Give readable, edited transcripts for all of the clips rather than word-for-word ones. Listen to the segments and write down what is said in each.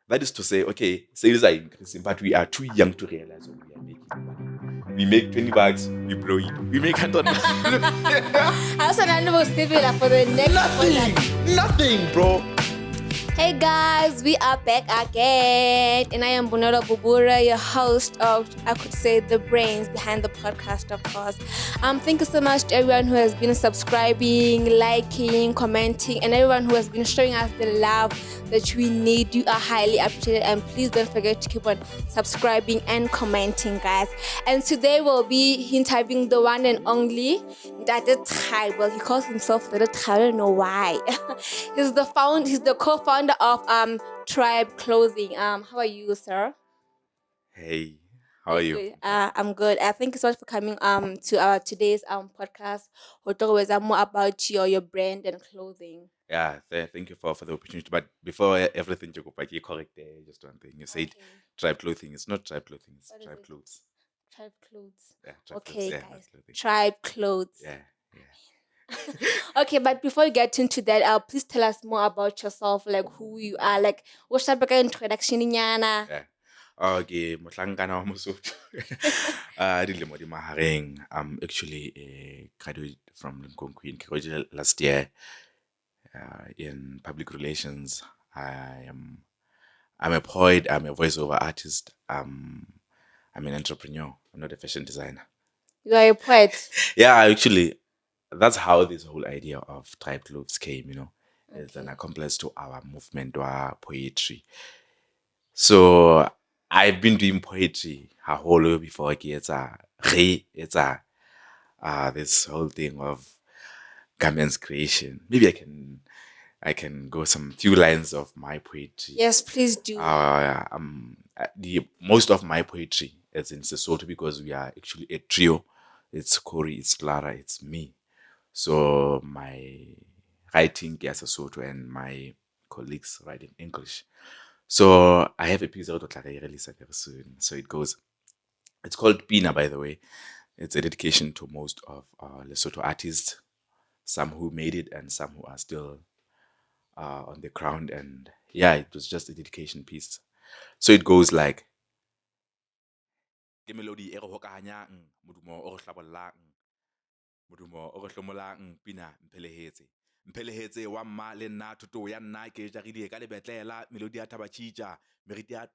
That is to say, okay, sales are increasing, but we are too young to realize what we are making money. We make 20 bucks, we blow it. We make 100 bucks. I also know for the next Nothing, bro. Hey guys, we are back again, and I am Bonolo Bubura, your host of, I could say, the brains behind the podcast, of course. Thank you so much to everyone who has been subscribing, liking, commenting, and everyone who has been showing us the love that we need. You are highly appreciated, and please don't forget to keep on subscribing and commenting, guys. And today we'll be interviewing the one and only Dada Tribe. Well, he calls himself Dada Tribe. I don't know why. He's the co-founder of Tribe Clothing. How are you, sir? Hey, how are you? Good. I'm good. Thank you so much for coming to our today's podcast. We'll talk more about your brand and clothing. Yeah, thank you for the opportunity. But before everything, you correct just one thing. You said Tribe Clothing. It's not Tribe Clothing, it's Tribe Clothes. Tribe Clothes. Yeah, Tribe Okay, Clothes. guys. Clothing. Tribe Clothes. Yeah. Okay, but before we get into that, please tell us more about yourself, like who you are, like what's that introduction nyana? Yeah. Okay, mohlankana wa Mosotho. Dilemo di mahareng. I'm actually a graduate from Lincoln Queen. Graduated last year in public relations. I'm a poet. I'm a voiceover artist. I'm an entrepreneur. I'm not a fashion designer. You are a poet. Yeah, actually, that's how this whole idea of Tribe Clothes came. It's an accomplice to our movement or poetry. So I've been doing poetry a whole before it's this whole thing of garments creation. Maybe I can go some few lines of my poetry. Yes, please do. The most of my poetry is in Sesotho because we are actually a trio. It's Corey, it's Clara, it's me. So my writing is Sesotho and my colleagues write in English. So I have a piece out of release very soon. So it goes. It's called Pina, by the way. It's a dedication to most of Lesotho artists, some who made it and some who are still on the ground. And yeah, it was just a dedication piece. So it goes like ke melodi e re hokahanyang modumo o re hlabollang modumo o re hlomolang pina mphelehetse wa mma le nna thuto ya nna ke jarile ka lebetlela melodi ya thabachija meriti ya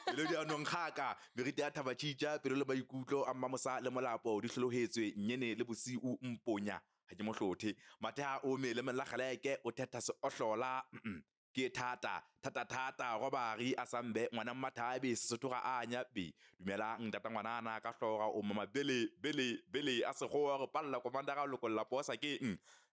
melodi ya nonkhaka meriti ya thabachija pelo le maikutlo a mmamosa le molapo di hlolohetswe nyene le bosiu mponya ha ke mohlothe mathe a ome le melagaleke o thetha se ohlola ke thata robari a sambe ngwana mmathabe Sesotho ga anya be dumelang ntata ngwanana ka hloga o mama bele a se go re palla komanda ga lokolla posa ke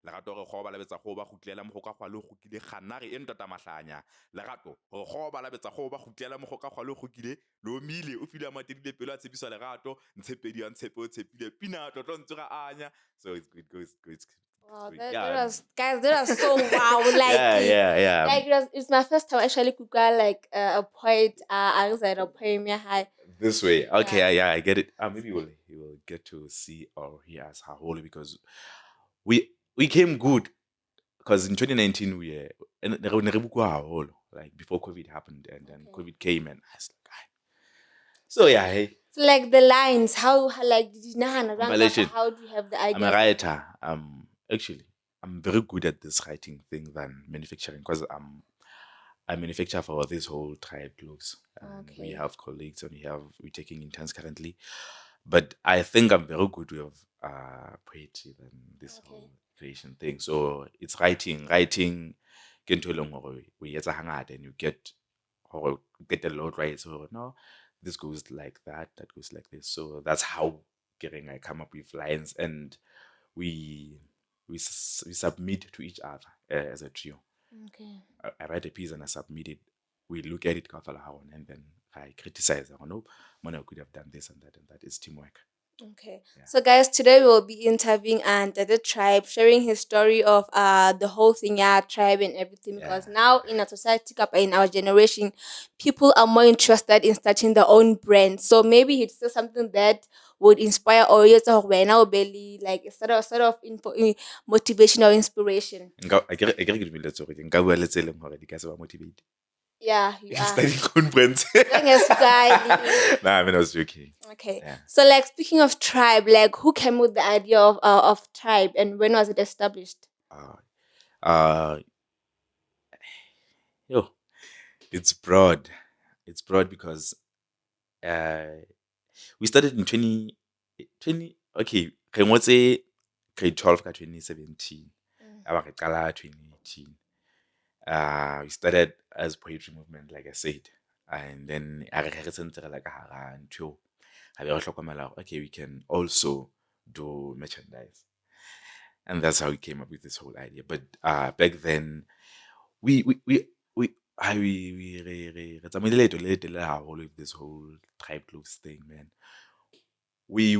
lerato re goba la betsa go ba gutlela mo go ka gwa le go kile gana re ntata mahlanya lerato go goba la betsa go ba gutlela mo go ka gwa le go kile lo mile o fila matedile pelo a tshepisa lerato ntshepedi a ntshepe o tshepile pina tlotlo ntse ga anya. So it goes. Wow, that was so wow. Like, yeah. Like it's my first time actually Google like a poet. I was at a poem. Yeah, this way. Okay, yeah, I get it. Maybe you will get to see or hear us how holy because we came good because in 2019 we like before COVID happened and then COVID came and I was like, so yeah, hey. So like the lines, how like did you know how do you have the idea? I'm a writer. Actually, I'm very good at this writing thing than manufacturing because I manufacture for this whole Tribe Clothes. We have colleagues and we're taking interns currently. But I think I'm very good with poetry than this whole creation thing. So it's writing get to long we get a hangad and you get a lot right. So no, this goes like that goes like this. So that's how I come up with lines and we submit to each other as a trio. Okay. I write a piece and I submit it. We look at it and then I criticize. Nope, Mona could have done this and that. It's teamwork. Okay. Yeah. So guys, today we'll be interviewing the Tribe, sharing his story of the whole thing, tribe and everything. Because now in our society, in our generation, people are more interested in starting their own brand. So maybe it's still something that would inspire or when our belly like sort of motivation or inspiration. I get motivate. Yeah, you are. Studying conference. Nah, I mean, I was joking. Okay. Yeah. So, like, speaking of tribe, like, who came with the idea of tribe, and when was it established? Uh, yo, it's broad. It's broad because we started in 2020. Okay, re ngotse grade 12 ka 2017. Aba re qala 2018. We started as poetry movement, like I said, and then a re sentse re la ka hara ntho. Ha be re hlokomela hore, okay, we can also do merchandise, and that's how we came up with this whole idea. But back then, we re tsamaile leeto le letelele haholo with this whole tribe clothes thing, man. We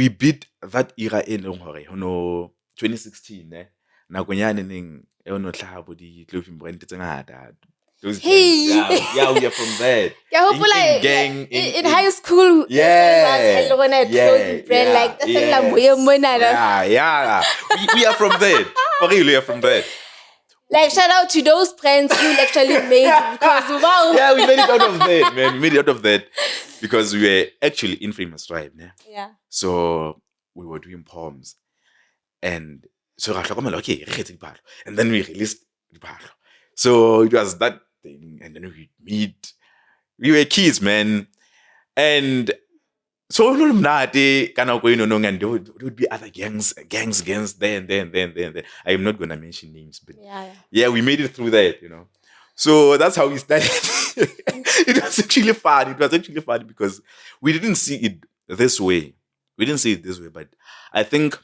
beat that era e leng hore ho no 2016 nakong yane neng e ono hlaha bo di clothing brand tse ngata. Those Hey. gangs, yeah, we are from that. Yeah, hopefully, gang, in high school, yeah, clothing brand, like that's yeah. We are from that. For real, we are from that. Like, shout out to those brands who actually made it, because wow. Yeah, we made it out of that, man. We made it out of that because we were actually infamous, right? Yeah. So we were doing poems, and so okay, and then we released the battle. So it was that thing, and then we meet. We were kids, man, and so mnati kana going on, and there would be other gangs there and then. I am not gonna mention names, but yeah, we made it through that, So that's how we started. It was actually fun. It was actually fun because we didn't see it this way. But I think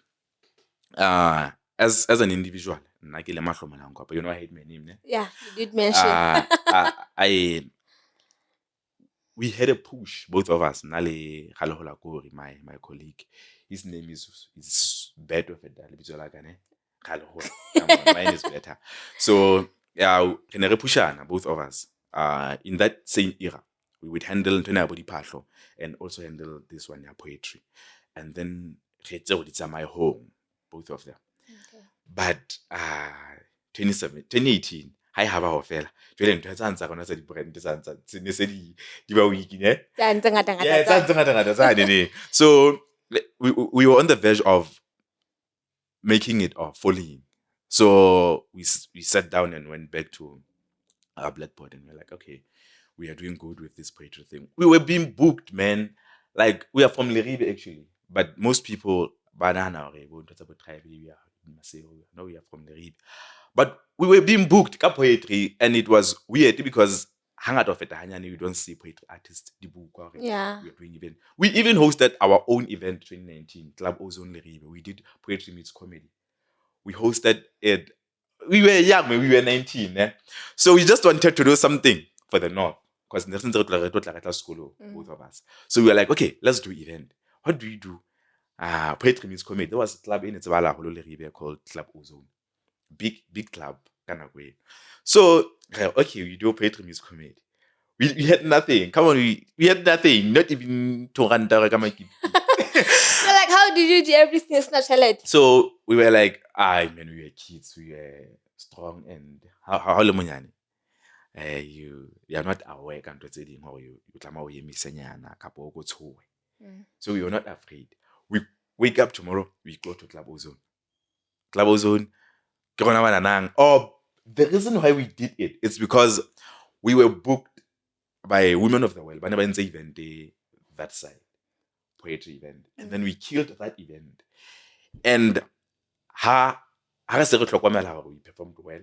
as an individual, you know, I hate my name. Yeah, you did mention. We had a push, both of us. Nale Khalohola Kori, my colleague. His name is Beto Fedal. Mine is better. So yeah, pushana, both of us. In that same era, we would handle Body Pasho and also handle this one, poetry. And then it's my home, both of them. Okay. But 2018, I have our fella. Jwale ntho tsa ntsa rona tsa di-brand tsa ntsa ne se di ba weak ne. So we were on the verge of making it or falling. So we sat down and went back to our blackboard and we're like, okay, we are doing good with this poetry thing. We were being booked, man. Like, we are from Leribe actually, but most people banana we are from Leribe. But we were being booked ka poetry, and it was weird because hangata of it you don't see poetry artists yeah. we are doing event. We even hosted our own event 2019, Club Ozone Leribe. We did poetry meets comedy. We hosted it. We were young, we were 19. So we just wanted to do something for the North. Because both of us. So we were like, okay, let's do event. What do we do? Poetry meets comedy. There was a club in Itsabala called Club Ozone. Big club, kind of way. So, okay, we do poetry meets comedy. We had nothing. Come on, we had nothing. Not even 200 So, like, how did you do everything? It's not challenge. So we were like, man, we were kids, we were strong, and how you are not aware or you so we were not afraid. We wake up tomorrow, we go to Club Ozone. Club Ozone, oh, the reason why we did it is because we were booked by Women of the World, but never in the event that side, poetry event. And then we killed that event. And ha se re tlhokomela hore we performed well,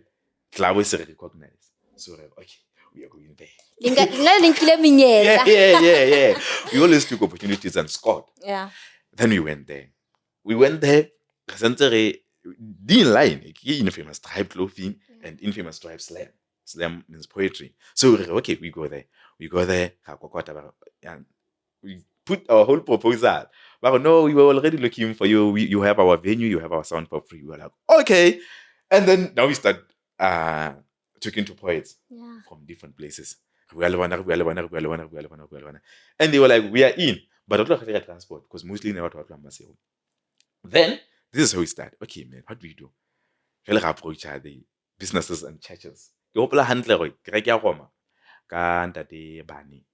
Club is recognized. So okay, we are going there. Yeah. We always took opportunities and scored. Yeah. Then we went there. In line, infamous tribe clothing and infamous tribe slam. Slam means poetry. So okay, we go there. And we put our whole proposal. But no, we were already looking for you. You have our venue, you have our sound for free. We were like, okay. And then now we start talking to poets from different places. And they were like, we are in, but I don't have transport because mostly never to Then this is how we start. Okay, man, what do we do? We approach the businesses and churches ke hopola hantle gore ke reke ya goma ka ntate Bane.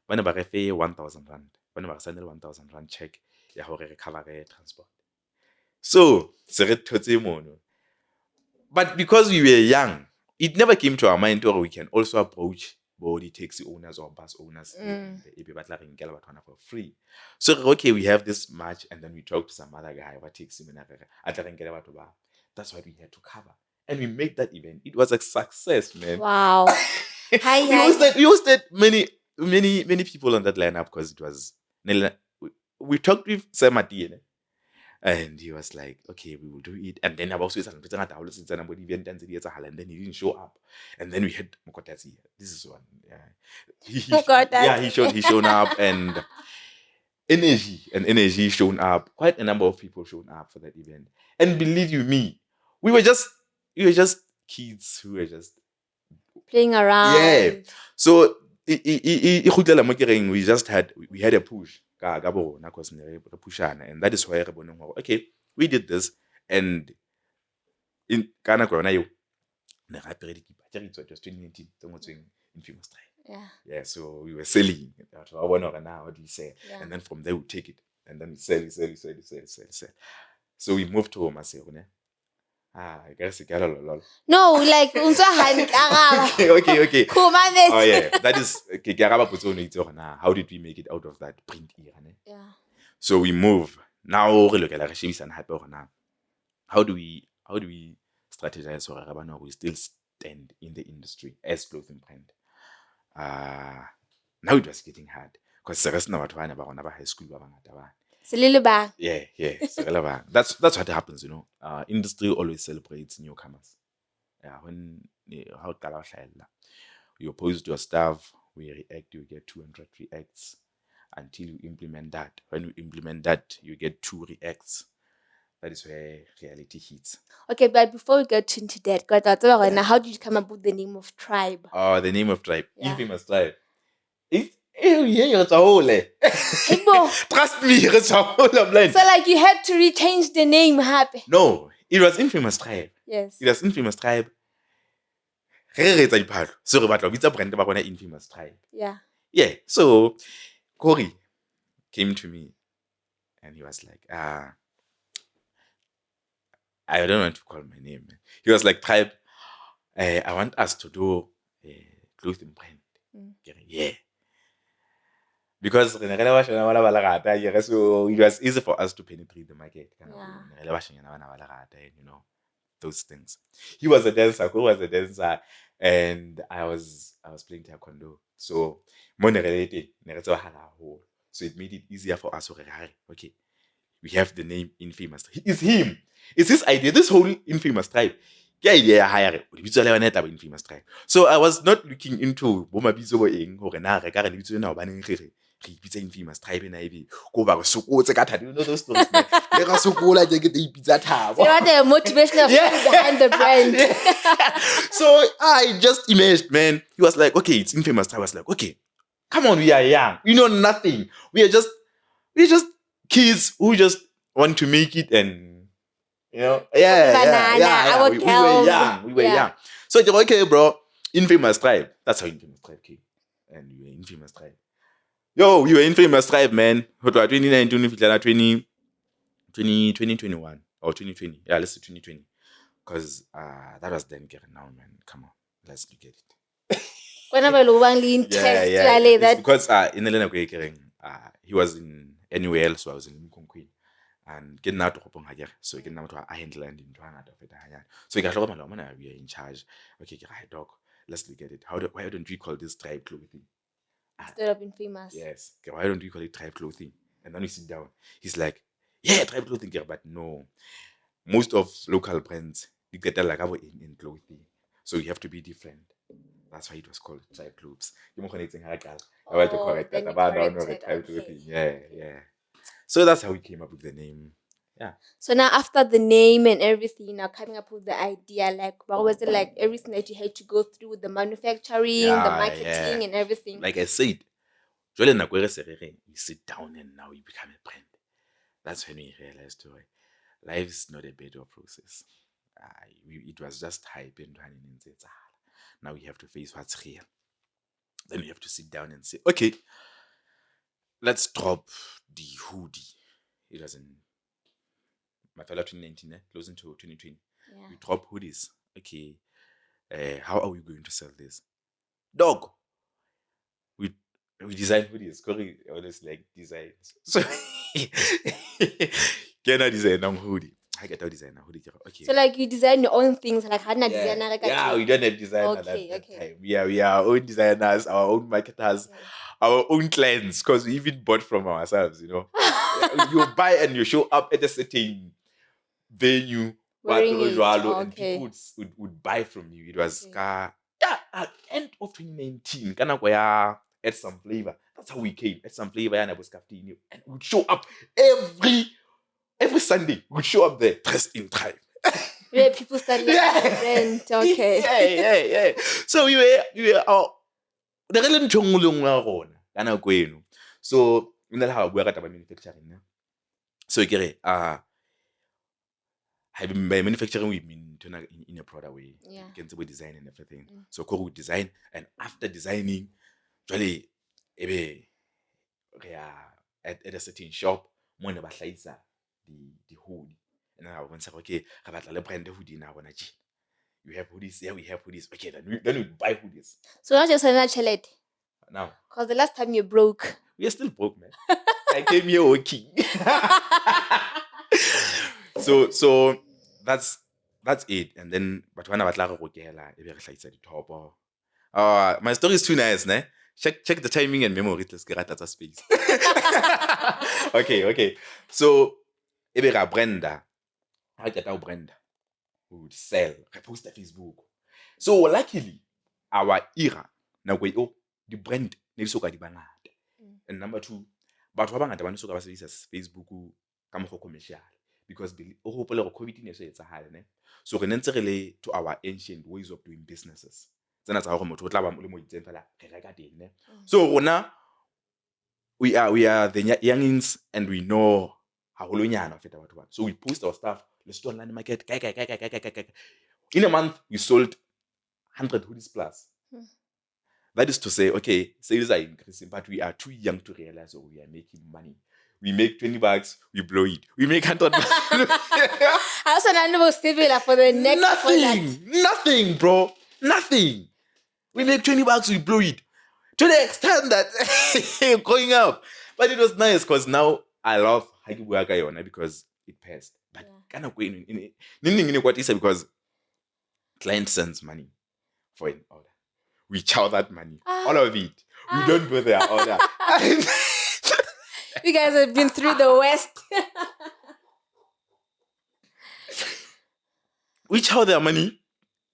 Ba ne ba re fe 1,000 rand. Ba ne ba re sendele 1,000 rand check ya hore re cover transport. So, se re thotse mono. But because we were young, it never came to our mind or we can also approach body taxi owners or bus owners for free. So okay, we have this much, and then we talk to some other guy about taxi. That's what we had to cover. And we made that event. It was a success, man. Wow. we hosted many people on that lineup because it was we talked with Samati, and he was like, okay, we will do it. And then about and then he didn't show up. And then we had Mokotasi. This is one. Yeah. He shown up, and energy shown up. Quite a number of people shown up for that event. And believe you me, we were just kids who were just playing around. Yeah. So we just had a push. And that is why okay, we did this, and in Ghana Corona, it was 2019, Infamous Tribe. Yeah, so we were selling. What do you say? Yeah. And then from there we take it, and then we sell. So we moved to Omasero. I guess it got a lot. No, like okay. Oh yeah, that is okay. How did we make it out of that print era? Yeah. So we move now. How do we strategize so we still stand in the industry as clothing brand? Now it was getting hard because the rest of high school. Yeah. That's what happens, industry always celebrates newcomers. Yeah, when you post your stuff, we react, you get 200 reacts until you implement that. When you implement that, you get 2 reacts. That is where reality hits. Okay, but before we get into that, how did you come up with the name of Tribe? Oh, the name of Tribe. Yeah. Infamous Tribe. It's a whole. Trust me, it's a whole blind. So like you had to rechange the name, happy? No, it was Infamous Tribe. Yes. It was Infamous Tribe. So we brand Infamous Tribe. Yeah. Yeah. So Corey came to me and he was like, I don't want to call my name. He was like, Tribe, I want us to do a clothing brand. Yeah. Because so it was easy for us to penetrate the market. Those things. He was a dancer, Who was a dancer, and I was playing taekwondo. So so it made it easier for us. Okay, we have the name Infamous. It's him. It's his idea. This whole Infamous Tribe. Infamous Tribe. So I was not looking into Infamous Tribe those stories. The motivation behind the brand. So I just imaged, man. He was like, okay, it's Infamous Tribe. I was like, okay, come on, we are young. We know nothing. We're just kids who just want to make it, and we were young. So it's like, okay, bro, Infamous Tribe. That's how Infamous Tribe came. And we were Infamous Tribe. Yo, we were Infamous Tribe, man. 2019, 2021 or 2020. Yeah, let's say 2020. Because that was then getting now, man. Come on, let's look at it. Whenever it's because in the he was in NUL, so I was in Mkonkweni. And getting out of Hopong, so getting out of handle and into another. So we are in charge. Okay, dog, let's look at it. Why don't we call this tribe clothing? Instead of Infamous. Yes. Why don't we call it tribe clothing? And then we sit down. He's like, yeah, tribe clothing, but no. Most of local brands, you get like in clothing. So you have to be different. That's why it was called tribe clothes. I want to correct that. Tribe clothing. Yeah. So that's how we came up with the name. Yeah. So now after the name and everything, now coming up with the idea, like what was it like everything that you had to go through with the manufacturing, the marketing and everything? Like I said, you sit down and now you become a brand. That's when we realized life is not a bed of process. It was just hype and Now we have to face what's real. Then we have to sit down and say, okay, let's drop the hoodie. It was in my fellow 2019, closing to 2020. Yeah. We drop hoodies. Okay, how are we going to sell this? Dog. We design hoodies. Corey always like designs. So can I design a hoodie? I get to design a hoodie. Okay. So like you design your own things, like how not designer like we don't have designer at Okay, that okay. time. We are our own designers, our own marketers, Okay. our own clients, because we even bought from ourselves, You buy and you show up at a certain venue, Wearing it. and Okay. people would buy from you. It was Okay. at end of 2019, kind of where add some flavor. That's how we came. Add some flavor and we'd show up every Sunday. We'd show up there dressed in tribe. Yeah, people started like rent. Okay. Yeah. So we were the relent chongulong wa rona kana kwenu. So nna ha bua ka taba manufacturing. So ke by manufacturing we mean in a product way. Yeah. You can say we design and everything. So we design, and after designing, actually ebe at a certain shop, mona ba hlaisa the hoodie. And then I went okay, ga batla le brand hoodie na bona tje. You have hoodies, yeah, we have hoodies. Okay, then we buy hoodies. So not just another chalet. Now, because the last time you broke, we are still broke, man. I came here working. So that's it. And then but when I was like the top. My story is too nice, ne? Check the timing and memory. Let's get at space. Okay. So ebera Brenda. I get our Brenda. We would sell, repost at Facebook. So luckily, our era, now we the brand needs to get bangata. And number two, but what bangata ba so ka services Facebook ka mo commercial, because o hopole go COVID ne so etsa hale ne. So re nentse re le to our ancient ways of doing businesses. Tsena tsa go motho o tla ba le mo itseng fela re reka teng ne. So rona we are the youngins, and we know how holonyana feta batho ba. So we post our stuff. Let's do online market. In a month, we sold 100 hoodies plus. That is to say, okay, sales are increasing, but we are too young to realize that we are making money. We make $20, we blow it. We make $100. I also know similar for the next Nothing, bro. Nothing. We make $20, we blow it. To the extent that going up. But it was nice because now I love Hagibuaka because it passed. But kind of going in what is it, because client sends money for an order. We chow that money. All of it. We don't do their order. You guys have been through the West. We chow their money,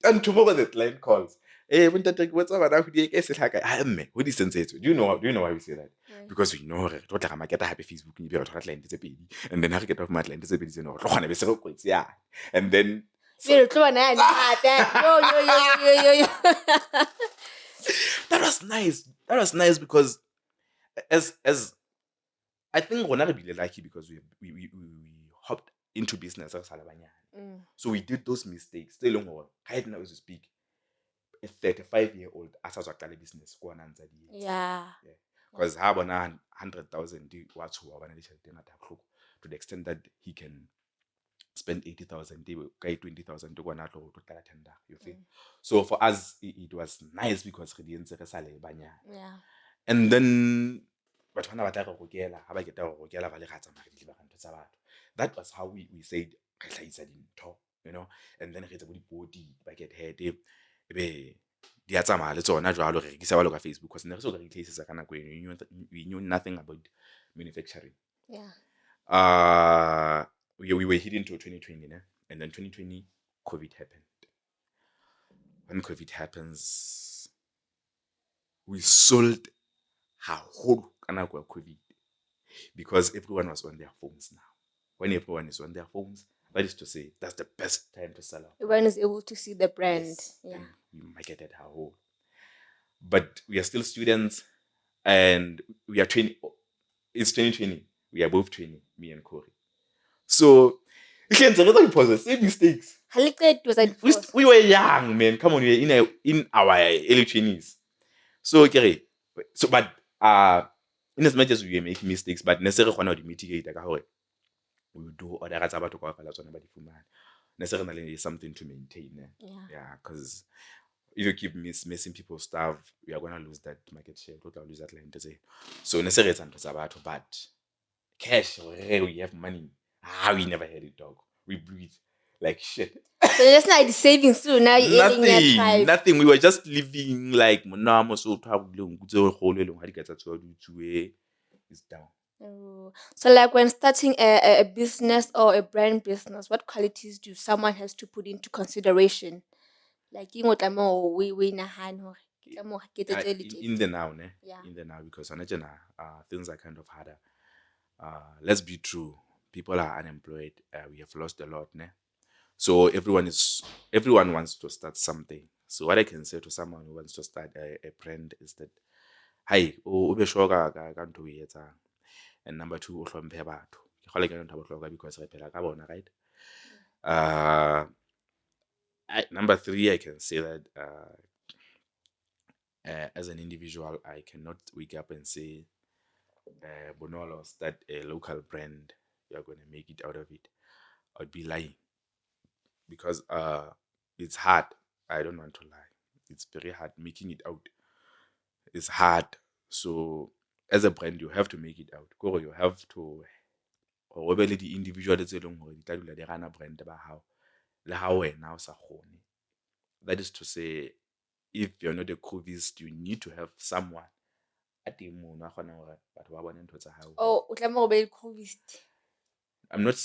and tomorrow the client calls. Hey, what's up? Do you know why we say that? Right. Because we know Facebook and then I get off my client and then that was nice because as I think we're not really lucky because we hopped into business as so we did those mistakes. Still long right now as we speak, a 35-year-old as a business because have 100,000 to the extent that he can spend 80,000, 20,000 to go na to tender. You feel? So for us, it was nice because we didn't say and then but when I that was how we said and then body bucket head di a tsamaya le tsona jwalo re rekisa ba lo ka Facebook because ne re so ka replace ka nako we knew nothing about manufacturing. We were heading to 2020, and then 2020 COVID happened. When COVID happens, we sold our whole COVID because everyone was on their phones now. When everyone is on their phones, that is to say, that's the best time to sell out. Everyone is able to see the brand. Yes, and we marketed our whole. But we are still students, and we are 20. It's 2020. We are both 20, me and Corey. So Same mistakes. It was a We were young, man. Come on, we were in our early 20s. So, okay. So, but in as much as we make mistakes, but necessarily one of the mitigate we do other tsa batho ka fela tsona ba di fumana. Necessarily something to maintain. Yeah, because if you keep missing people's stuff, we are gonna lose that market share. Total lose that client. So necessarily it's about but cash, we have money. We never had it, dog. We breathe like shit. So that's not the savings too. Now you're eating your tribe. Nothing. We were just living like monamo so it's down. Oh. So like when starting a business or a brand business, what qualities do someone has to put into consideration? Like we nahan hore ke tlameha hore ke etse tse le tse. In the now, ne? Yeah. In the now, because things are kind of harder. Let's be true. People are unemployed. We have lost a lot, ne? So everyone wants to start something. So what I can say to someone who wants to start a brand is that, hi, ube sure ka ntho o e etsang. And number two, o hlomphe batho. Ke kgale ke ntho bohlokwa because re phela ka bona, right? Number three, I can say that as an individual, I cannot wake up and say, Bonolo, start a local brand. You're going to make it out of it. I'd be lying because it's hard. I don't want to lie. It's very hard. Making it out is hard. So as a brand, you have to make it out. You have to or the individual tse leng hore di tla dula di rana brand ba hao le ha wena o sa kgone. That is to say, if you're not a covist, you need to have someone at the moon. Oh, o tlameha ho be covist. I'm not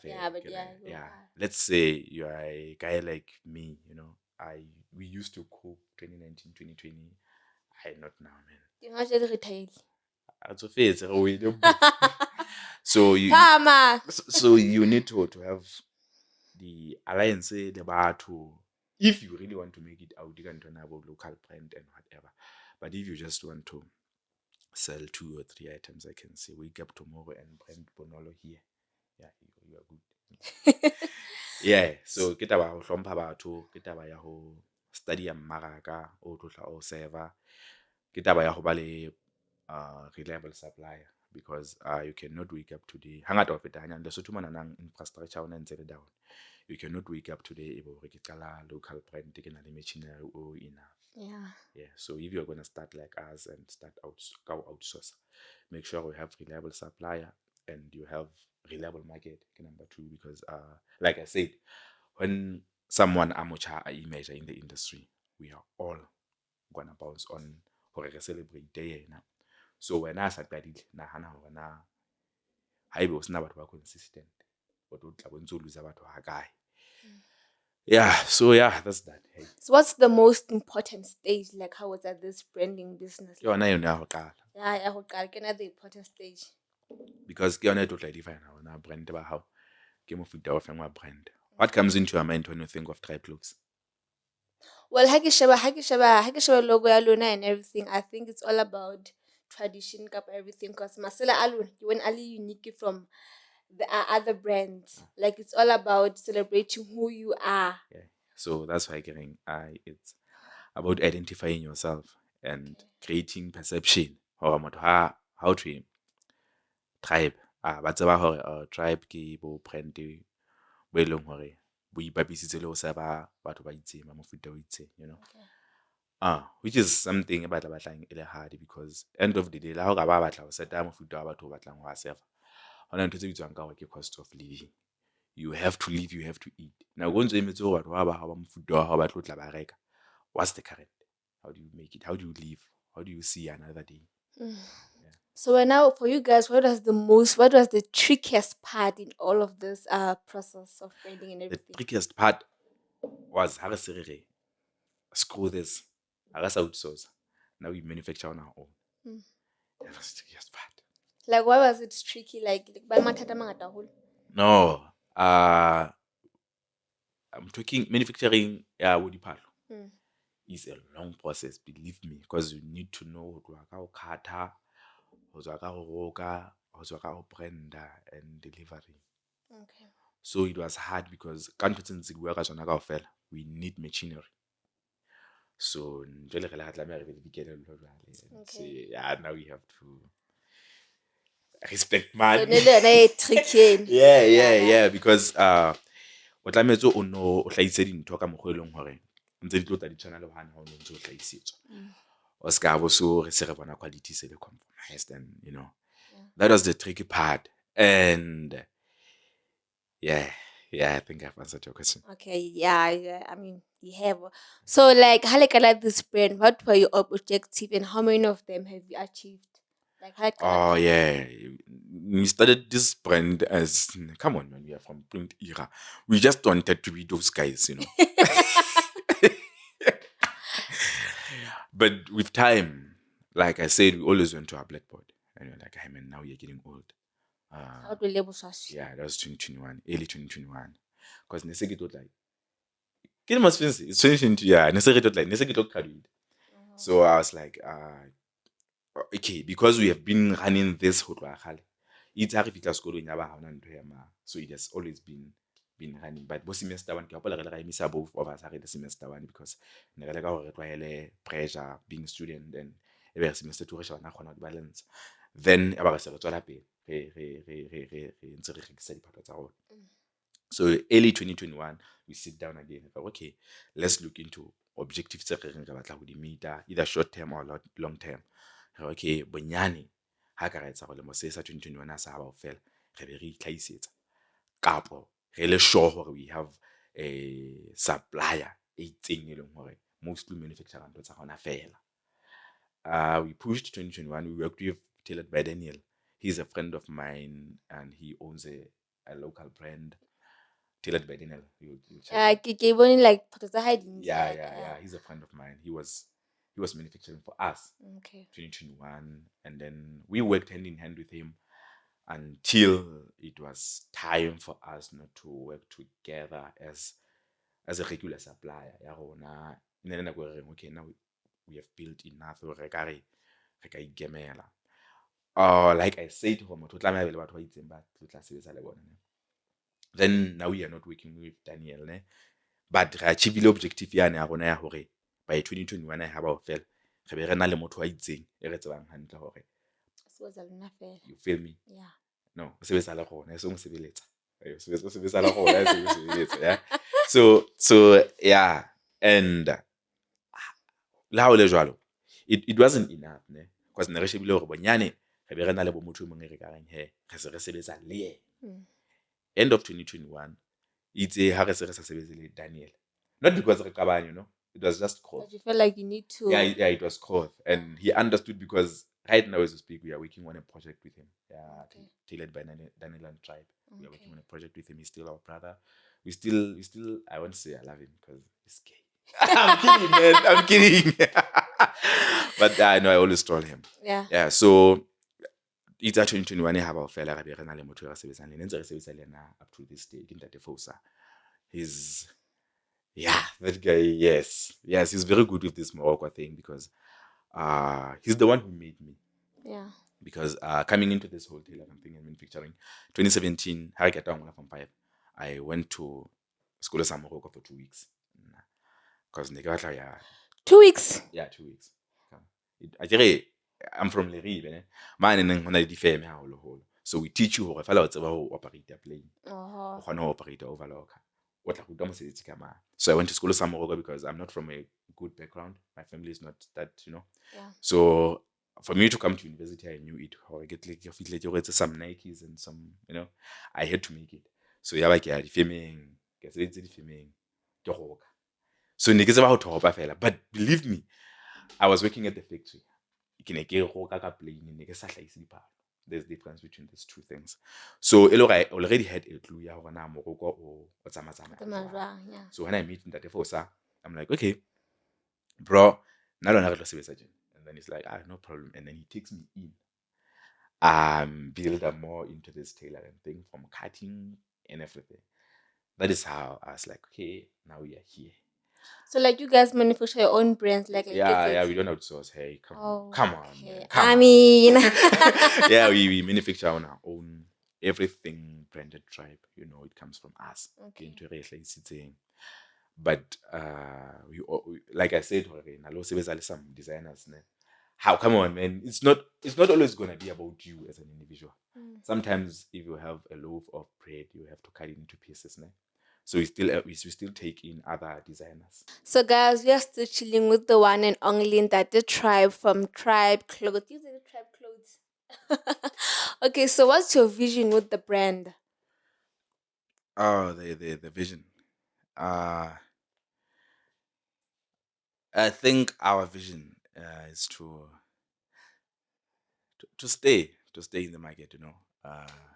Yeah, but yeah. Let's say you are a guy like me, we used to cook 2019, 2020. I'm not now, man. You're not just retired. So you need to have the alliance, the batho. If you really want to make it out, you can turn about local brand and whatever. But if you just want to sell 2 or 3 items, I can say wake up tomorrow and brand Bonolo here. Yeah, you are good. Yeah, so ke taba ho hlompha batho, ke taba ya ho study mmaraka o tlotla o server, ke taba ya ho ba le reliable supplier, because you cannot wake up today hangata ho feta hanyane Lesotho mona nang infrastructure ona ntse le down. You cannot wake up today ebe hore ke qala local brand ke na le machinery o enough. Yeah, so if you're going to start like us and start outsource, make sure we have reliable supplier and you have reliable market, number 2, because like I said, when someone amateur image in the industry, we are all gonna bounce on hore re celebrate day now. So when I sa qadile nahana hore na haebe o sena batho ba consistent o tla bo ntse o lose batho ha kae. Yeah, so yeah, that's that. Hey. So what's the most important stage? Like how was at this branding business? Yona ho qala. Yeah, ho qala ke na the important stage. Because ke yona e tlo tla define hore brand ba hao ke mofuta o feng wa brand. What comes into your mind when you think of Tribe Looks? Well, ha ke sheba logo ya lona and everything, I think it's all about tradition kapa everything, because masela a lona ke wona a le unique from the other brands. Like it's all about celebrating who you are. Yeah. So that's why it's about identifying yourself and creating perception. Or how to tribe. Ba tseba hore tribe ke bo brand bo eleng hore bo ipapisitse le ho serva batho ba itseng ba mofuta o itseng, which is something about batlang ele hard, because end of the day la ho ka ba batla ho seta mofuta wa batho ba batlang ho serva hona ntho tse bitswang ka hore ke cost of living. You have to live, you have to eat. Now go ntse emetse ho batho ba mofuta wa hao ba tlo tla ba reka. What's the current? How do you make it? How do you live? How do you see another day? So now for you guys, what was the trickiest part in all of this process of branding and everything? The trickiest part was how screw this. Outsource. Now we manufacture on our own. That was the trickiest part. Like why was it tricky? No. I'm talking manufacturing woody palo. Is a long process, believe me, because you need to know how to cut, how to roka, how to brand and delivery. Okay. So it was hard because we need machinery. So yeah, now we have to respect money. Yeah, because o tlametse o no o hlaise dintho ka mokgwa e leng hore ntse di tlo tla di tshwana le hane ha o ntse o hlaisetswa. O ska bo so re se re bona quality se le compromised, and that was the tricky part. And yeah, I think I've answered your question. Okay, yeah. I mean, you have. So, like, how like this brand? What were your objective, and how many of them have you achieved? Like, how Oh yeah, we started this brand as, come on man, we are from print era. We just wanted to be those guys. But with time, like I said, we always went to our blackboard, and we're like, hey man, now you're getting old. How do labels us? Yeah, that was 2021, early 2021. Because Nesegi thought like, get must fancy. It's 2022, yeah. Nesegi thought like, so I was like, okay, because we have been running this it's a repeat school in so it has always been running. But both semester one, I miss both of us the semester one because pressure being student and every semester two balance. Then about so early 2021, we sit down again. Okay, let's look into objectives either short term or long term. Okay, bonyane ha ka ra etsa go se sa 2021 sa ba ofela re be re itlhaisetsa kapo re le sure hore we have a supplier e itseng e leng hore mostly manufacturer ntho tsa gona fela. We pushed 2021. We worked with Tailored by Daniel. He's a friend of mine and he owns a local brand, Tailored by Daniel. Yeah. He's a friend of mine. He was manufacturing for us. Okay. 2021, and then we worked hand in hand with him until it was time for us not to work together as a regular supplier. Okay, now we have built enough. Like I said, then now we are not working with Daniel, but re achievile objective ya rona ya hore by 2021 ha ba o fela re be re na le motho wa itseng e re tsebang hantle hore you feel me? Yeah. No, o sebetsa le rona e se o sebeletsa o sebetsa le rona e se o sebeletsa, yeah. So yeah, and la ha o le jwalo it wasn't enough because ne re shebile hore bonyane re be re na le bo motho mongwe re ka reng he re se re sebetsa le ye. End of 2021, it's a ha re se re sa sebetse le Daniel, not because re qabane, it was just growth. But you felt like you need to. Yeah, it was growth, and he understood because right now as we speak, we are working on a project with him. Yeah, okay. Tailored by Daniel and Tribe. Okay. We are working on a project with him. He's still our brother. We still. I won't say I love him because he's gay. I'm kidding, man. I'm kidding. But I know I always troll him. Yeah. Yeah. So it's a 2021 ha ba o fela ga be re na le motho ya sebetsang le ntse re sebetsa le yena up to this day ke Ntate Fosa. He's that guy. Yes, he's very good with this Morocco thing because he's the one who made me. Yeah. Because coming into this whole tailoring thing and manufacturing, 2017, from 5, I went to school in Morocco for 2 weeks. Because 2 weeks? Yeah, 2 weeks. I'm from Leribe, so we teach you how to operate a plane. How to operate overlock. So I went to school in Morocco because I'm not from a good background. My family is not that, Yeah. So for me to come to university, I knew it. How I get like some Nikes and some, I had to make it. So yeah, like the filming, so niggas about to hop, but believe me, I was working at the factory. There's difference between these two things. So I already had a clue or Yeah. So when I meet in that Fosa, I'm like, okay, bro, now don't have to and then he's like, no problem. And then he takes me in. Build up more into this tailoring thing from cutting and everything. That is how I was like, okay, now we are here. So like you guys manufacture your own brands, like yeah, we don't outsource. Hey, come on, man. I mean, Yeah, we manufacture on our own everything branded tribe, it comes from us. Okay. But like I said already, nalo sebetsa le some designers. How come on, man? It's not always gonna be about you as an individual. Sometimes if you have a loaf of bread, you have to cut it into pieces. So we still take in other designers. So guys, we are still chilling with the one and only that the tribe from Tribe Clothes. You say the Tribe Clothes. Okay, so what's your vision with the brand? Oh, the vision. I think our vision is to stay in the market.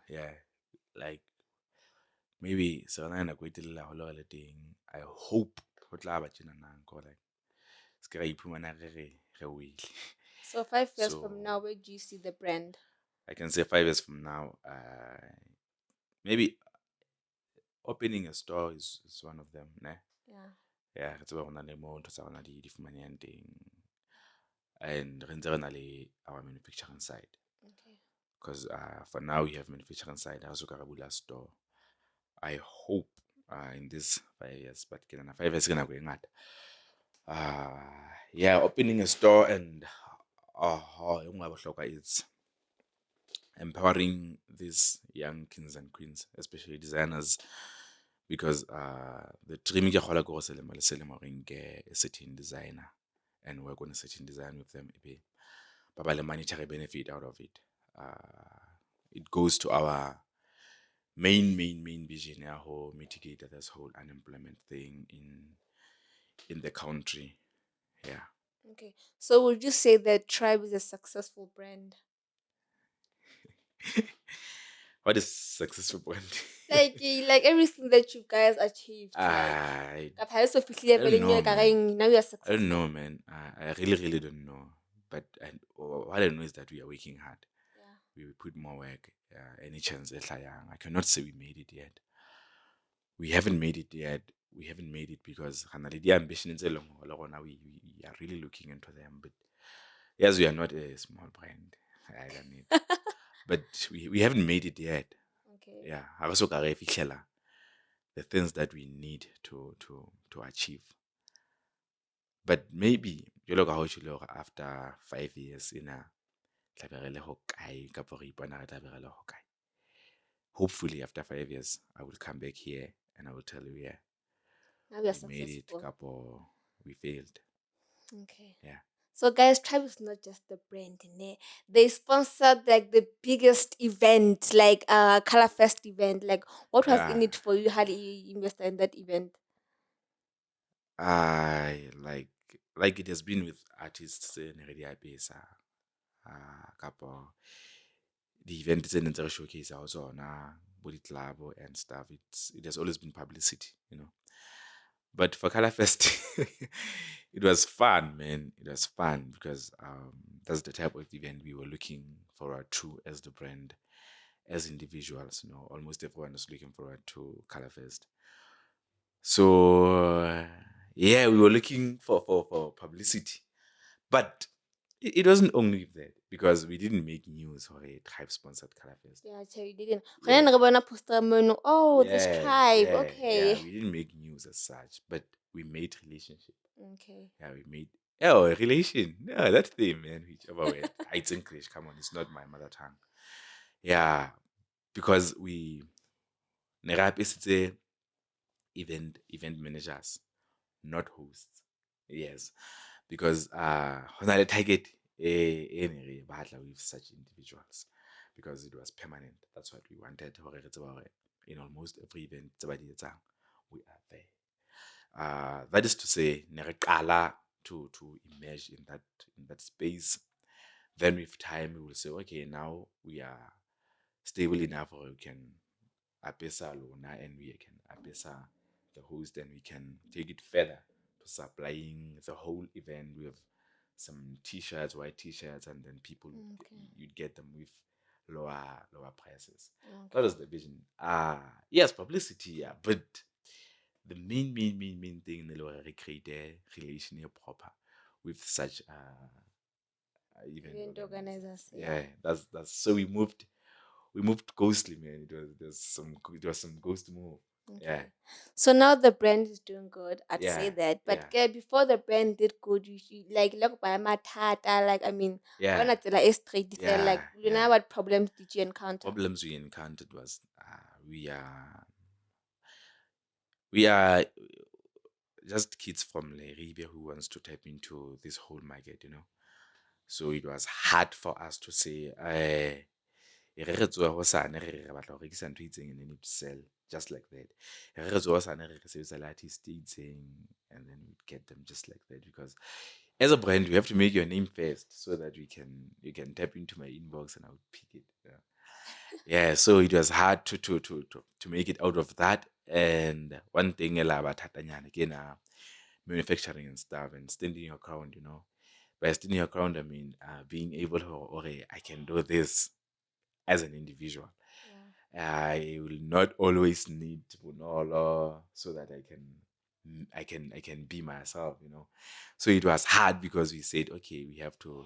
Yeah, like maybe so I hope ho tla ba tjena nang ko like ska ra iphumana re wele. So 5 years from So now, where do you see the brand? I can say 5 years from now, maybe opening a store is one of them. Yeah. Yeah, re tseba hona le mo ntho tsa rona di fumanehang teng, and re ntse re na le our manufacturing side. Okay. Because for now we have manufacturing side. Also, Karabula store. I hope in this 5 years, but 5 years gonna go ngata. Yeah, opening a store and it's empowering these young kings and queens, especially designers, because the dream ke kgola ke go selemo le selemo re nke a certain designer and work on a certain design with them. Ebe ba ba le monetary benefit out of it. It goes to our main vision, yeah, how mitigate this whole unemployment thing in the country. Yeah. Okay. So would you say that Tribe is a successful brand? What is successful brand? Like everything that you guys achieved, like I officially I don't know, man. now you are I don't know, successful. man. I really don't know. But what I know is that we are working hard. Yeah. We will put more work. Any chance I cannot say we made it yet. We haven't made it yet. We haven't made it because the ambition is long. We are really looking into them. But yes, we are not a small brand. I don't need. But we haven't made it yet. Okay. Yeah. Ha re soka re fihlela the things that we need to achieve. But maybe jwalo ka ha o tjholo hore after 5 years tlabe re le hokae kapo re ipona re tlabe re le hokae. Hopefully after 5 years I will come back here and I will tell you, yeah, Now we are we made it, successful. kapo we failed. Okay. Yeah. So guys, Tribe is not just the brand, ne? They sponsored like the biggest event, like Color Fest event. Like what was in Yeah. it for you? How did you invest in that event? I like it has been with artists in Rediapesa. Kapo the event is in the showcase also na body club and stuff. It has always been publicity. But for Color Fest, it was fun, man. It was fun because that's the type of event we were looking forward to as the brand, as individuals. Almost everyone was looking forward to Color Fest. So yeah, we were looking for publicity, but it wasn't only that because we didn't make news for a tribe sponsored Color Fest. Yeah, so you didn't. Yeah. Oh, this Yeah, Tribe. yeah. Okay. We didn't make news as such, but we made relationship. Okay. Yeah, we made a relation. Yeah, that thing, man. Whichever way. It's English. Come on, it's not my mother tongue. Yeah, because we Nerap is event managers, not hosts. Yes, because when I target a battle with such individuals because it was permanent. That's what we wanted. In almost every event, we are there. That is to say, nerekala to emerge in that space. Then with time, we will say, okay, now we are stable enough, or we can apesa lona, and we can apesa the host, and we can take it further to supplying the whole event with some t-shirts, white t-shirts, and then people you'd get them with lower prices. That was the vision. Yes, publicity, yeah, but the main thing recreate a relationship proper with such event Event organizers. yeah, that's so we moved we moved ghostly, man. It was some ghost move. Yeah, Okay. So now the brand is doing good. I'd say yeah, that. But yeah, before the brand did good, like look by Matata, like I mean, when yeah, it's like straight, yeah, like you know yeah. what problems did you encounter? Problems we encountered was we are just kids from Leribe who wants to tap into this whole market. So it was hard for us to say, e re tsoa hosane re batla ho rekisa ntho e itseng and then it sell just like that. E re tsoa hosane re sebetsa le artist e itseng and then we get them just like that because as a brand we have to make your name first so that you can tap into my inbox and I would pick it. Yeah, so it was hard to make it out of that. And one thing about Tatanyana again, manufacturing and stuff and standing your ground. By standing your ground, I mean being able to, okay, I can do this as an individual. Yeah. I will not always need Bonolo so that I can be myself. So it was hard because we said, okay, we have to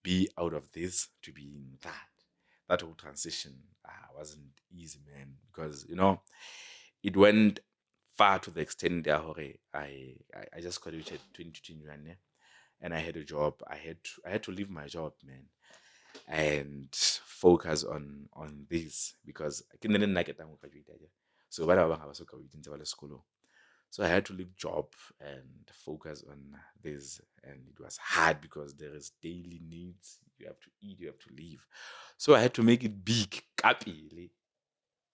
be out of this to be in that. That whole transition wasn't easy, man, because it went far to the extent that I just graduated 2021, yeah, and I had a job. I had to leave my job, man, and focus on this because I couldn't get that graduate. So what I was so graduating to school. So I had to leave job and focus on this. And it was hard because there is daily needs. You have to eat, you have to live. So I had to make it big, kapili,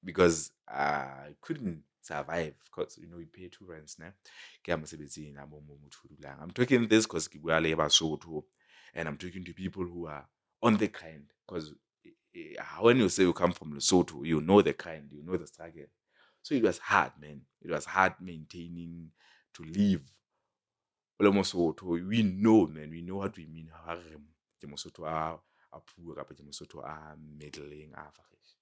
because I couldn't survive because we pay 2 rents now. I'm talking this because and I'm talking to people who are on the kind because when you say you come from Lesotho, you know the kind, you know the struggle. So it was hard, man. It was hard maintaining to live. We know, man. We know what we mean. Ke Mosotho a puo kapa ke Mosotho a middling average.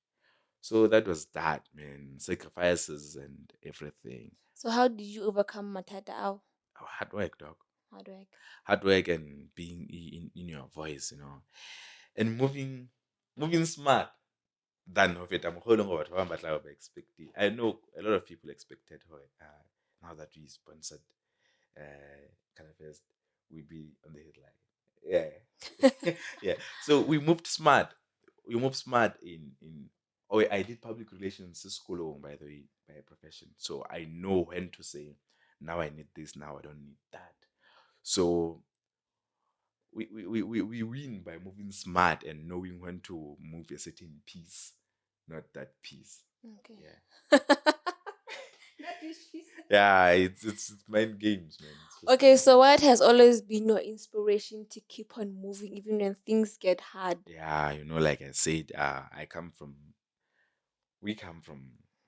So that was that, man. Sacrifices and everything. So how did you overcome Matata? Hard work, dog. Hard work. Hard work and being in your voice. And moving smart than of it. I'm holding over to what I'm expecting. I know a lot of people expected now that we sponsored kind of first we be on the headline. Yeah. Yeah. So we moved smart. We moved smart in oh I did public relations to school, by the way, by profession. So I know when to say now I need this, now I don't need that. So we win by moving smart and knowing when to move a certain piece, not that piece. Okay. Yeah. Not this piece. Yeah, it's mind games, man. It's just Okay, mind so games. what has always been your inspiration to keep on moving even when things get hard? Yeah, like I said, we come from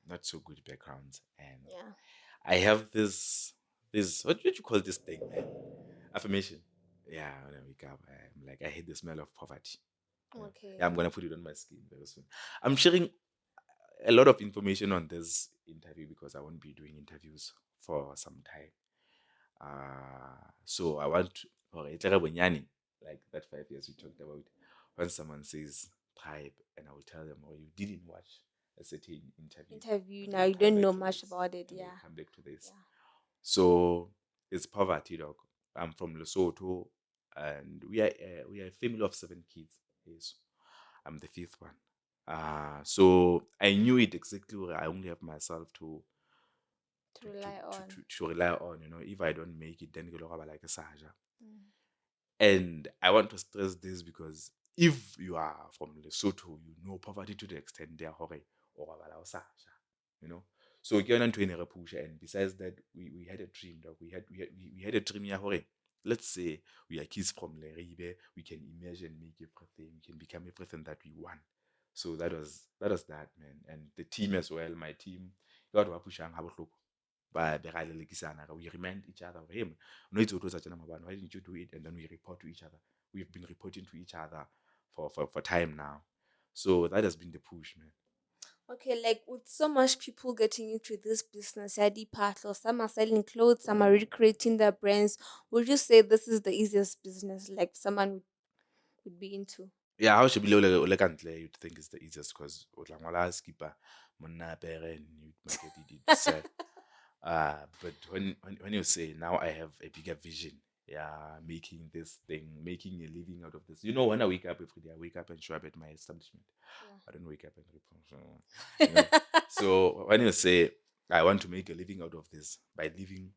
not so good backgrounds, and Yeah. I have this what would you call this thing, man? Affirmation. Yeah, when I wake up, I'm like I hate the smell of poverty. Yeah, Okay. I'm gonna put it on my skin very soon. I'm sharing a lot of information on this interview because I won't be doing interviews for some time. So I want to, or like that 5 years we talked about, when someone says tribe, and I will tell them, oh, you didn't watch a certain interview, Interview and they now, will you come don't back know to much this, about it. and they will Yeah. come back to this. Yeah. So it's poverty, dog. I'm from Lesotho, and we are a family of 7 kids. Yes, I'm the fifth one. So I knew it exactly where I only have myself to To rely on. to rely on. If I don't make it, then ke lo robala like a saja. Mm. And I want to stress this because if you are from Lesotho, you know poverty to the extent there, hore, o robala o sa ja, you know. So ke yona ntho e ne re pusha, and besides that, we had a dream, dog. We had a dream, yeah, hore. Let's say we are kids from Leribe, we can imagine, make everything, we can become everything that we want. So that was that, man. And the team as well, my team, got wa pushang ha bohloko. We remind each other, hey, no, it's why didn't you do it? And then we report to each other. We've been reporting to each other for time now. So that has been the push, man. Okay, like with so much people getting into this business, ID parcel, some are selling clothes, some are recreating their brands. Would you say this is the easiest business like someone would be into? Yeah, how should be le kantle, you'd think it's the easiest because utlangwala skipper monna pere and you market it sell. But when you say now I have a bigger vision, yeah, making this thing, making a living out of this. You know, when I wake up every day, I wake up and show up at my establishment. I don't wake up and report. You know. So when you say I want to make a living out of this by living,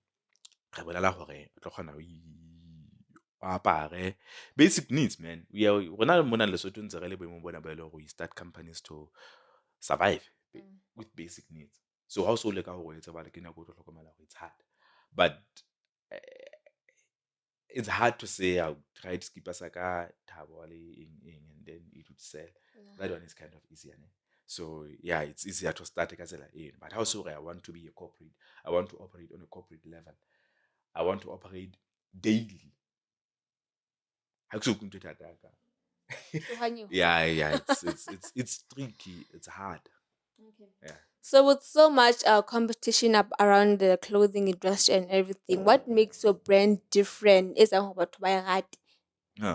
re bolela hore o tlo kgona ho o apare basic needs, man. We are rona mona Lesotho ntse re le boemong bona ba e le hore we start companies to survive with basic needs. So ha o so leka hore o etse bale ke nako o tlo hlokomela hore it's hard, but uh, it's hard to say I'll try to skip asaka thabo in and then it would sell. That one is kind of easier. Ne? So yeah, it's easier to start a in. But also I want to be a corporate. I want to operate on a corporate level. I want to operate daily. Ha ke so utlwe ntho e thata haka. Yeah, it's tricky. It's hard. Okay. Yeah. So with so much competition up around the clothing industry and everything, what makes your brand different? Is about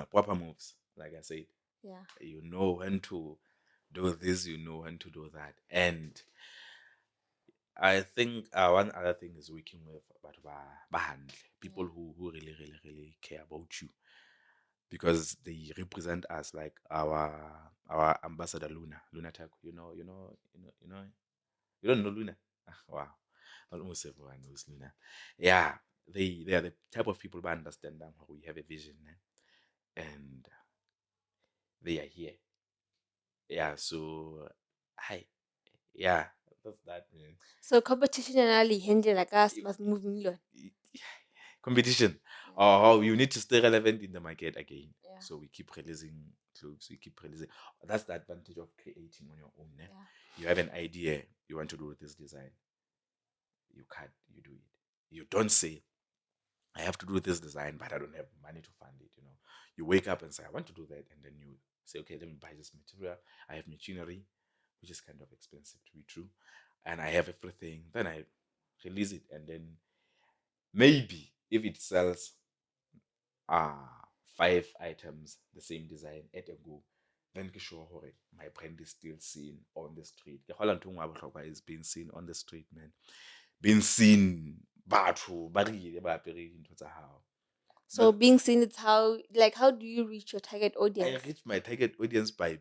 Proper moves, like I said. Yeah. You know when to do this, you know when to do that. And I think one other thing is working with people who really, really, really care about you because they represent us like our ambassador Luna Tech. You don't know Luna. Wow, almost everyone knows Luna. Yeah, they are the type of people who understand them. We have a vision, and they are here. Yeah, so hi, yeah, that's that. Man. So competition and ali handle like us must move million. Competition. Oh, you need to stay relevant in the market again. Yeah. So we keep releasing clothes, we keep releasing. That's the advantage of creating on your own. Yeah. You have an idea, you want to do this design. You can't, you do it. You don't say, I have to do this design, but I don't have money to fund it. You wake up and say, I want to do that, and then you say, okay, let me buy this material. I have machinery, which is kind of expensive to be true, and I have everything. Then I release it, and then maybe if it sells 5 items, the same design at a go, then ke sure hore my brand is still seen on the street. Ke kgola ntho e nngwe ya bohlokwa is being seen on the street, man. Being seen, batho ba rile ba apere dintho tsa hao. So being seen is how do you reach your target I audience? reach my target audience by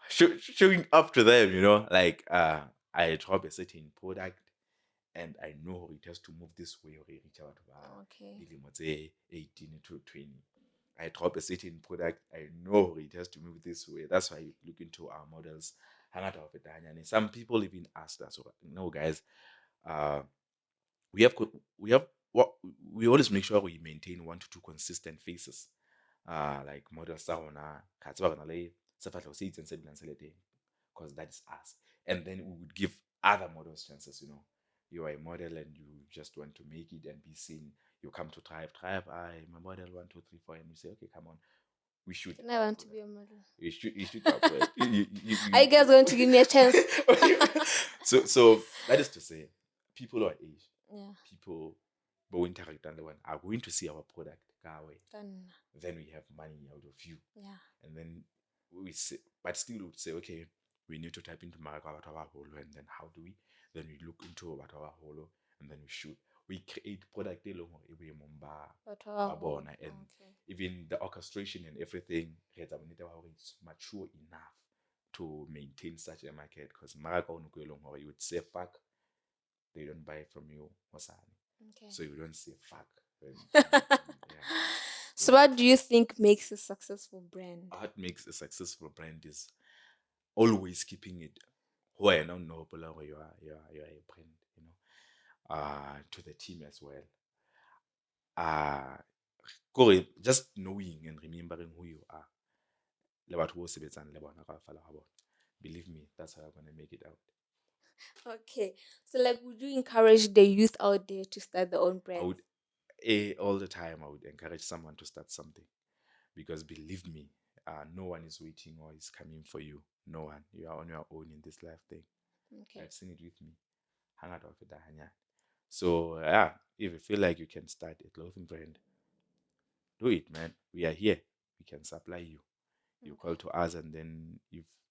showing up to them, like I drop a certain product and I know it has to move this way or reach out Okay. dilemo tse 18 to 20. I drop a certain product, I know it has to move this way. That's why you look into our models. Hangata ho feta hanyane. Some people even asked us, guys, we have what we always make sure we maintain 1 to 2 consistent faces. Like models tsa rona ra tseba re na le sefatlhego se itseng se dulang se le teng because that is us. And then we would give other models chances. You are a model and you just want to make it and be seen. You come to Tribe, I'm a model 1, 2, 3, 4, and you say, okay, come on, we should. And I want to be a model. You should cooperate. Are you guys going to give me a chance? So that is to say, people our age, Yeah. people who interact on the one are going to see our product way. Done. Then we have money out of you. Yeah. And then we say, but still we would say, okay, we need to type into Maraka Holo, and then how do we? Then we look into Watawa Holo, and then we shoot. We create product and even the orchestration and everything, it's mature enough to maintain such a market. Because Maraka you would say fuck, they don't buy from you. Okay. So you don't say fuck. So what do you think makes a successful brand? What makes a successful brand is always keeping it where you know you are a brand, to the team as well. Just knowing and remembering who you are. Believe me, that's how I'm gonna make it out. Okay. So would you encourage the youth out there to start their own brand? I would all the time I would encourage someone to start something. Because believe me, no one is waiting or is coming for you. No one. You are on your own in this life thing. Okay. I've seen it with me. Hang out of it. So yeah, if you feel like you can start a clothing brand, do it, man. We are here. We can supply you. You call to us, and then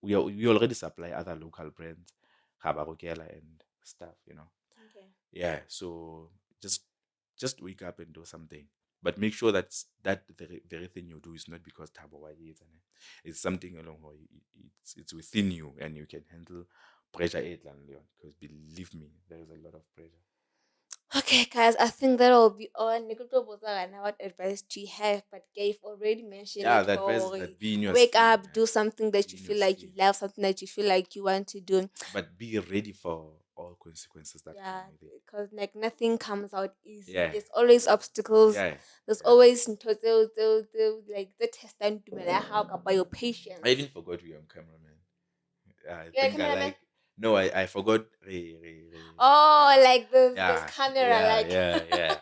we already supply other local brands, Habarukela and stuff, Okay. Yeah, so just wake up and do something. But make sure that the very thing you do is not because Tabo is, it's something along it's within you, and you can handle pressure because believe me, there is a lot of pressure. Okay, guys, I think that'll be all. What advice do you have? But Gabe already mentioned Yeah, it that advice all. that be in your Wake skin, up, do something that be you in your feel like you skin. love, something that you feel like you want to do. But be ready for all consequences that Yeah, come with it. because like nothing comes out easy. Yeah. There's always obstacles. Yeah. There's Yeah. always like the test and how about your patience. I even forgot we are on camera, man. I Yeah, think cameraman. I like. No, I forgot. Oh, Yeah. like this Yeah, camera, yeah, like yeah.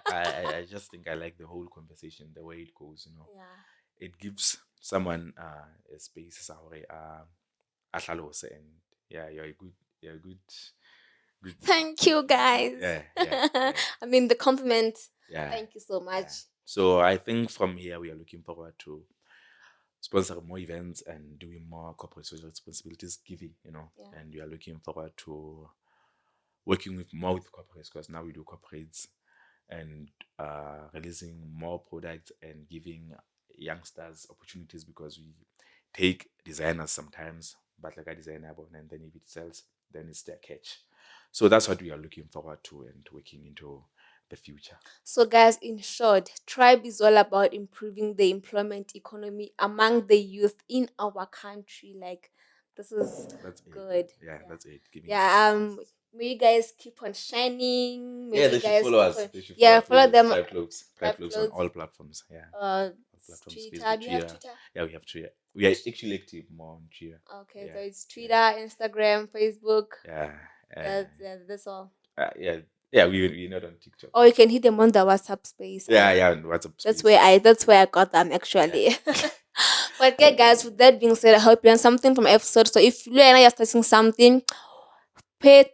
I just think I like the whole conversation, the way it goes. yeah. It gives someone a space, a hlalose, and yeah, you're a good. Thank you, guys. Yeah. I mean, the compliment. Yeah. Thank you so much. Yeah. So I think from here we are looking forward to sponsor more events and doing more corporate social responsibilities giving, Yeah. and we are looking forward to working with more with corporates, because now we do corporates, and releasing more products and giving youngsters opportunities, because we take designers sometimes, but like a designer, and then if it sells, then it's their catch. So that's what we are looking forward to and working into the future. So, guys, in short, Tribe is all about improving the employment economy among the youth in our country. Like, this is That's good. it. Yeah, that's it. Giving May you guys keep on shining. May yeah, you they should guys follow keep us. on, They should yeah, follow follow them. Tribe Clothes. Tribe Tribe Clothes on Clothes. all platforms. Yeah. All Platforms. Twitter. Facebook, Do you have Twitter. Twitter? Yeah, we have Twitter. We are actually active more on Twitter. Okay, Yeah. so it's Twitter, Instagram, Facebook. Yeah. That's all. Yeah. We're not on TikTok. Or you can hit them on the WhatsApp space. Yeah. WhatsApp. That's space. that's where I got them actually. But yeah, guys, with that being said, I hope you learned something from episode. So if you and I are starting something, pay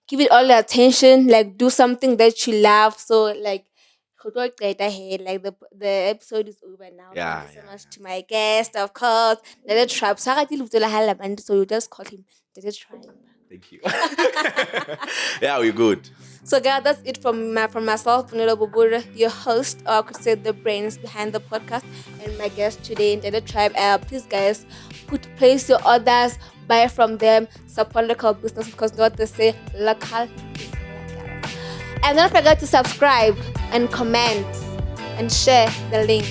give it all the attention, like do something that you love. So like ahead, like the episode is over now. Yeah, Thank you so much yeah. to my guest, of course. Dede Tribe. So you just call him Dede Tribe. Thank you. Yeah, we're good. So, guys, that's it from myself, Bunelo Bubura, your host, or I could say the brains behind the podcast, and my guest today in the Tribe. Please, guys, place your orders, buy from them, support local business, because what they say, local is local. And don't forget to subscribe and comment and share the link.